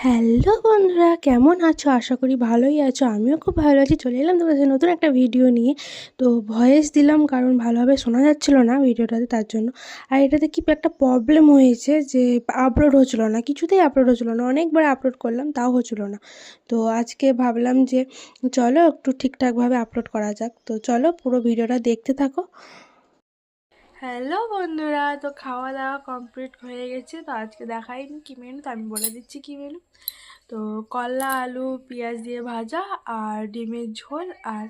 Hello বন্ধুরা, কেমন আছো? আশা করি ভালোই আছো। আমিও খুব ভালো আছি। চলে এলাম তোমাদের সাথে নতুন একটা ভিডিও নিয়ে। তো ভয়েস দিলাম কারণ ভালোভাবে শোনা যাচ্ছিল না ভিডিওটাতে, তার জন্য। আর এটাতে কি একটা প্রবলেম হয়েছে যে আপলোড হচ্ছিল না, কিছুতেই আপলোড হচ্ছিল না। অনেকবার আপলোড করলাম তাও হচ্ছিল না। তো আজকে ভাবলাম যে চলো একটু ঠিকঠাকভাবে আপলোড করা যাক। তো চলো পুরো ভিডিওটা দেখতে থাকো। হ্যালো বন্ধুরা, তো খাওয়া দাওয়া কমপ্লিট হয়ে গেছে। তো আজকে দেখাইনি কী মেনু, তো আমি বলে দিচ্ছি কী মেনু। তো করলা আলু পেঁয়াজ দিয়ে ভাজা, আর ডিমের ঝোল, আর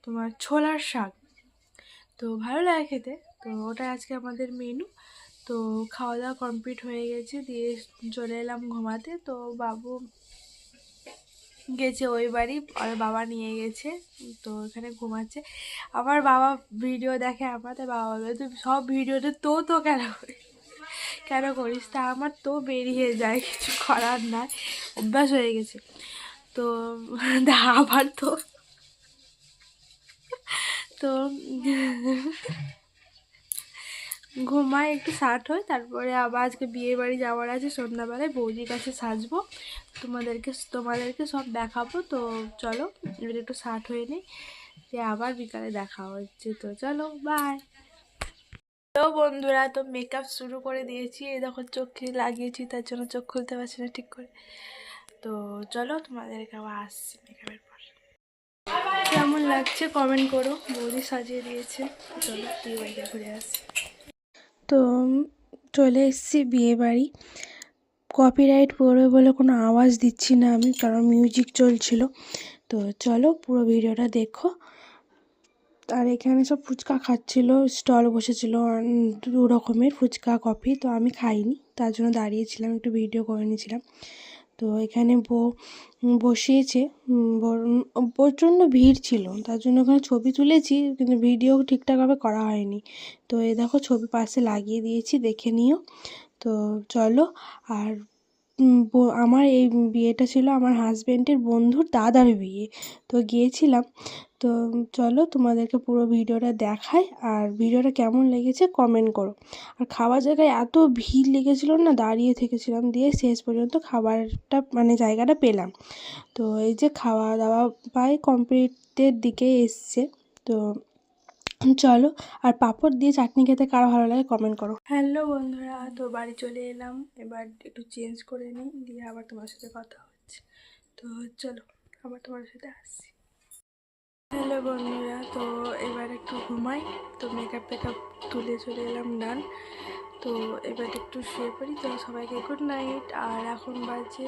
তোমার ছোলার শাক। তো ভালো লাগে খেতে। তো ওটাই আজকে আমাদের মেনু। তো খাওয়া দাওয়া কমপ্লিট হয়ে গেছে, দিয়ে চলে এলাম ঘুমাতে। তো বাবু গেছে ওই বাড়ি, আর বাবা নিয়ে গেছে। তো এখানে ঘুমাচ্ছে। আমার বাবা ভিডিও দেখে আমার, তাই বাবা বলবে তুই সব ভিডিওতে তো কেন করিস? তা আমার তো বেরিয়ে যায়, কিছু করার নাই, অভ্যাস হয়ে গেছে। তো আবার তো ঘুমায় একটু শার্ট হয়, তারপরে আবার আজকে বিয়ে বাড়ি যাওয়ার আছে। সন্ধ্যাবেলায় বৌদির কাছে সাজবো, তোমাদেরকে সব দেখাবো। তো চলো এবার একটু শার্ট হয়ে নিই, যে আবার বিকালে দেখা হচ্ছে। তো চলো বাই। তো বন্ধুরা, তো মেকআপ শুরু করে দিয়েছি। এই দেখো চোখে লাগিয়েছি, তার জন্য চোখ খুলতে পারছি না ঠিক করে। তো চলো তোমাদেরকে আবার আসছি মেকআপের পর। কেমন লাগছে কমেন্ট করো। বৌদি সাজিয়ে দিয়েছে। চলো বিয়ে বাড়িতে ঘুরে আসি। তো চলে এসেছি বিয়ে বাড়ি। কপিরাইট পড়বে বলে কোনো আওয়াজ দিচ্ছি না আমি, কারণ মিউজিক চলছিল। তো চলো পুরো ভিডিওটা দেখো। আর এখানে সব ফুচকা খাচ্ছিল, স্টল বসেছিল 2 রকমের ফুচকা কফি। তো আমি খাইনি, তার জন্য দাঁড়িয়েছিলাম, একটু ভিডিও করে নিয়েছিলাম। তো এখানে বসিয়েছে। প্রচণ্ড ভিড় ছিল, তার জন্য ওখানে ছবি তুলেছি, কিন্তু ভিডিও ঠিকঠাকভাবে করা হয়নি। তো এই দেখো ছবি পাশে লাগিয়ে দিয়েছি, দেখে নিও। তো চলো। আর আমার এই বিয়েটা ছিল আমার হাজব্যান্ডের বন্ধুর দাদার বিয়ে। তো গিয়েছিলাম। তো চলো তোমাদেরকে পুরো ভিডিওটা দেখাই, আর ভিডিওটা কেমন লেগেছে কমেন্ট করো। আর খাওয়ার জায়গায় এত ভিড় লেগেছিলো না, দাঁড়িয়ে থেকেছিলাম, দিয়ে শেষ পর্যন্ত খাবারটা মানে জায়গাটা পেলাম। তো এই যে খাওয়া দাওয়া প্রায় কমপ্লিটের দিকে এসছে। তো চলো। আর পাঁপড় দিয়ে চাটনি খেতে কারো ভালো লাগে কমেন্ট করো। হ্যালো বন্ধুরা, তো বাড়ি চলে এলাম। এবার একটু চেঞ্জ করে নিই, দিয়ে আবার তোমার সাথে কথা হচ্ছে। তো চলো আবার তোমার সাথে আসছি। হ্যালো বন্ধুরা, তো এবার একটু ঘুমাই। তো মেকআপ টেকআপ তুলে চলে এলাম ডান। তো এবার একটু শুয়ে পড়ি। তো সবাইকে গুড নাইট। আর এখন বাজে